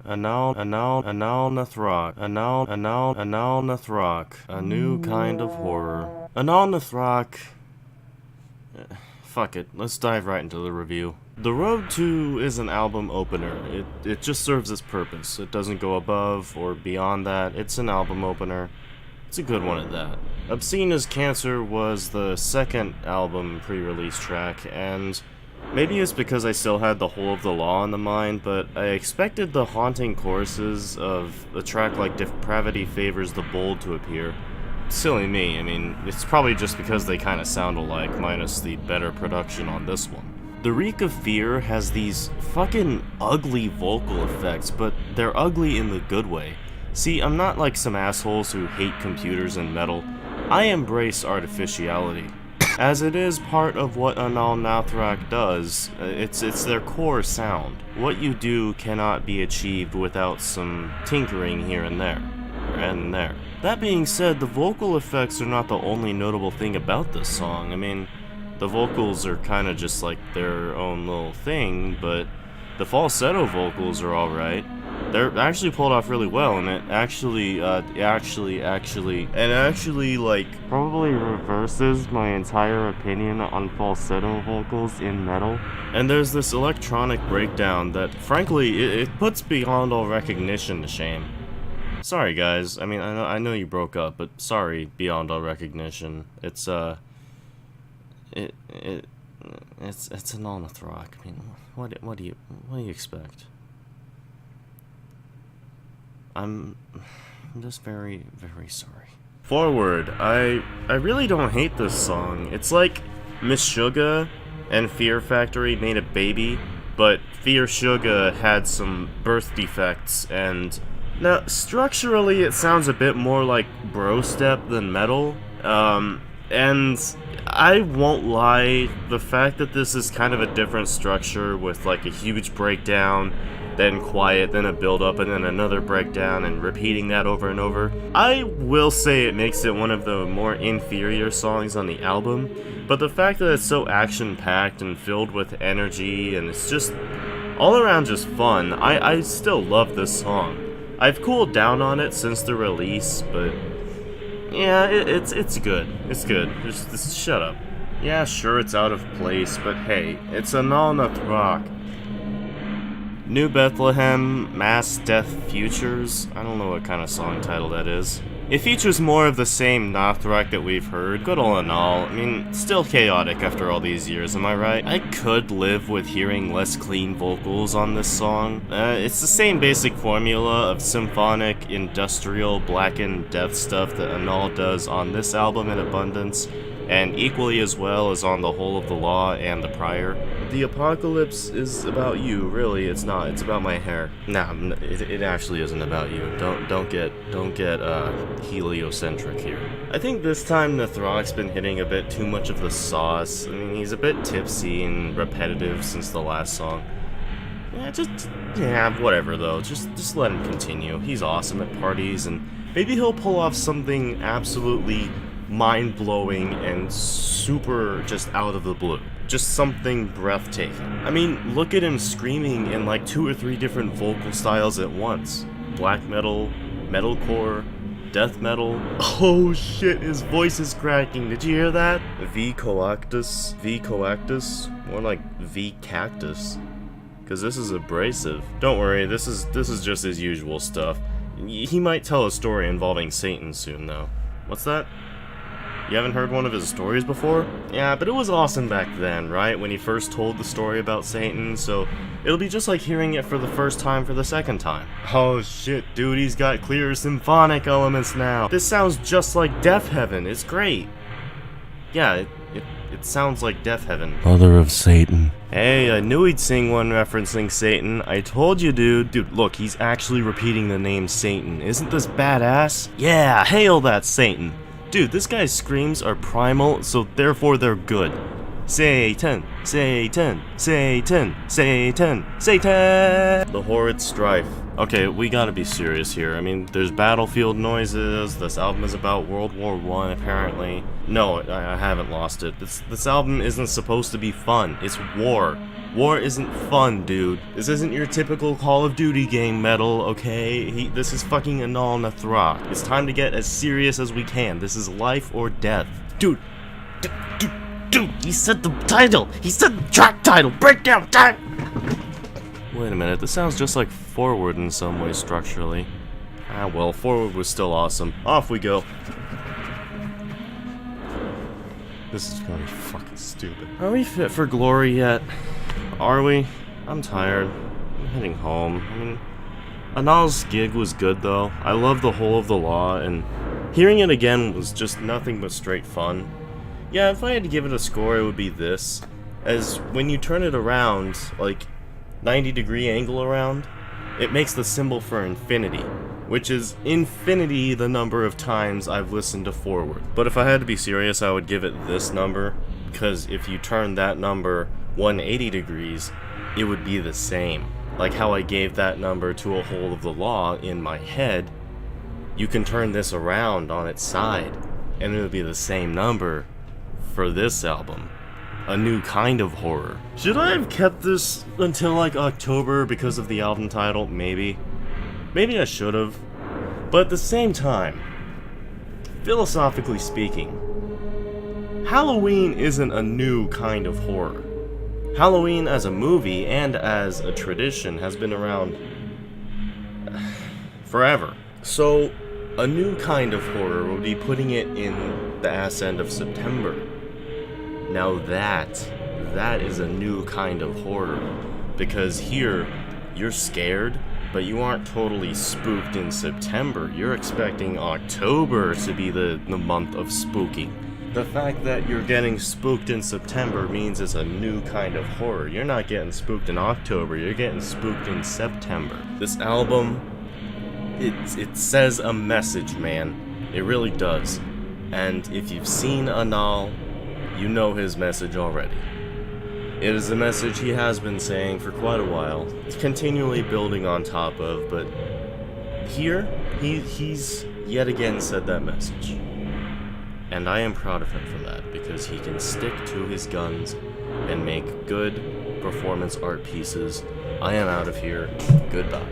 Anaal Nathrakh, a new kind of horror. Anaal Nathrakh. Fuck it, let's dive right into the review. The Road to is an album opener. It just serves its purpose. It doesn't go above or beyond that. It's an album opener. It's a good one at that. Obscene as Cancer was the second album pre-release track, and maybe it's because I still had The Whole of the Law in the mind, but I expected the haunting choruses of a track like Depravity Favors the Bold to appear. Silly me, I mean, it's probably just because they kinda sound alike, minus the better production on this one. The Reek of Fear has these fucking ugly vocal effects, but they're ugly in the good way. See, I'm not like some assholes who hate computers and metal. I embrace artificiality. As it is part of what Anaal Nathrakh does, it's their core sound. What you do cannot be achieved without some tinkering here and there. That being said, the vocal effects are not the only notable thing about this song. I mean, the vocals are kind of just like their own little thing, but the falsetto vocals are alright. They're actually pulled off really well, and it actually, like, probably reverses my entire opinion on falsetto vocals in metal. And there's this electronic breakdown that, frankly, it puts Beyond All Recognition to shame. Sorry, guys. I mean, I know you broke up, but sorry, Beyond All Recognition. It's Anaal Nathrakh. I mean, what do you expect? I'm just very, very sorry. Forward, I really don't hate this song. It's like Miss Suga and Fear Factory made a baby, but Fear Suga had some birth defects, and now structurally it sounds a bit more like bro step than metal. And I won't lie, the fact that this is kind of a different structure with like a huge breakdown, then quiet, then a build-up, and then another breakdown, and repeating that over and over, I will say it makes it one of the more inferior songs on the album, but the fact that it's so action-packed and filled with energy, and it's just all around just fun, I still love this song. I've cooled down on it since the release, but yeah, it's good. It's good. Just shut up. Yeah, sure, it's out of place, but hey, it's Anaal Nathrakh. New Bethlehem, Mass Death Futures. I don't know what kind of song title that is. It features more of the same Nathrakh that we've heard. Good ol' Anaal. I mean, still chaotic after all these years, am I right? I could live with hearing less clean vocals on this song. It's the same basic formula of symphonic, industrial, blackened death stuff that Anaal does on this album in abundance, and equally as well as on The Whole of the Law and the prior. The apocalypse is about you, really. It's not. It's about my hair. Nah, it actually isn't about you. Don't get heliocentric here. I think this time Nathrakh's been hitting a bit too much of the sauce. I mean, he's a bit tipsy and repetitive since the last song. Yeah, whatever though. Just let him continue. He's awesome at parties, and maybe he'll pull off something absolutely mind-blowing and super just out of the blue. Just something breathtaking. I mean, look at him screaming in like 2 or 3 different vocal styles at once. Black metal, metalcore, death metal. Oh shit, his voice is cracking. Did you hear that? V coactus, more like V cactus. Cause this is abrasive. Don't worry, this is just his usual stuff. He might tell a story involving Satan soon though. What's that? You haven't heard one of his stories before? Yeah, but it was awesome back then, right? When he first told the story about Satan, so it'll be just like hearing it for the first time for the second time. Oh shit, dude, he's got clear symphonic elements now. This sounds just like Death Heaven. It's great. Yeah, it sounds like Death Heaven. Mother of Satan. Hey, I knew he'd sing one referencing Satan. I told you, dude. Dude, look, he's actually repeating the name Satan. Isn't this badass? Yeah, hail that Satan. Dude, this guy's screams are primal, so therefore they're good. Satan, Satan, Satan, Satan, Satan. The horrid strife. Okay, we gotta be serious here. I mean, there's battlefield noises. This album is about World War I, apparently. No, I haven't lost it. This album isn't supposed to be fun. It's war. War isn't fun, dude. This isn't your typical Call of Duty game metal, okay? This is fucking Anaal Nathrakh. It's time to get as serious as we can. This is life or death. Dude, he said the title! He said the track title! Breakdown time! Wait a minute, this sounds just like Forward in some way structurally. Ah well, Forward was still awesome. Off we go. This is gonna be fucking stupid. Are we fit for glory yet? Are we? I'm tired. I'm heading home. I mean, Anaal's gig was good though. I love the Whole of the Law, and hearing it again was just nothing but straight fun. Yeah, if I had to give it a score, it would be this. As when you turn it around, like 90-degree angle around, it makes the symbol for infinity, which is infinity the number of times I've listened to Forward. But if I had to be serious, I would give it this number, because if you turn that number 180 degrees, it would be the same. Like how I gave that number to a Whole of the Law in my head, you can turn this around on its side, and it would be the same number for this album. A new kind of horror. Should I have kept this until like October because of the album title? Maybe. Maybe I should have. But at the same time, philosophically speaking, Halloween isn't a new kind of horror. Halloween as a movie and as a tradition has been around forever. So, a new kind of horror would be putting it in the ass end of September. Now that is a new kind of horror, because here, you're scared, but you aren't totally spooked in September. You're expecting October to be the month of spooking. The fact that you're getting spooked in September means it's a new kind of horror. You're not getting spooked in October, you're getting spooked in September. This album, it says a message, man. It really does. And if you've seen Anaal, you know his message already. It is a message he has been saying for quite a while. It's continually building on top of, but here, he's yet again said that message. And I am proud of him for that, because he can stick to his guns and make good performance art pieces. I am out of here. Goodbye.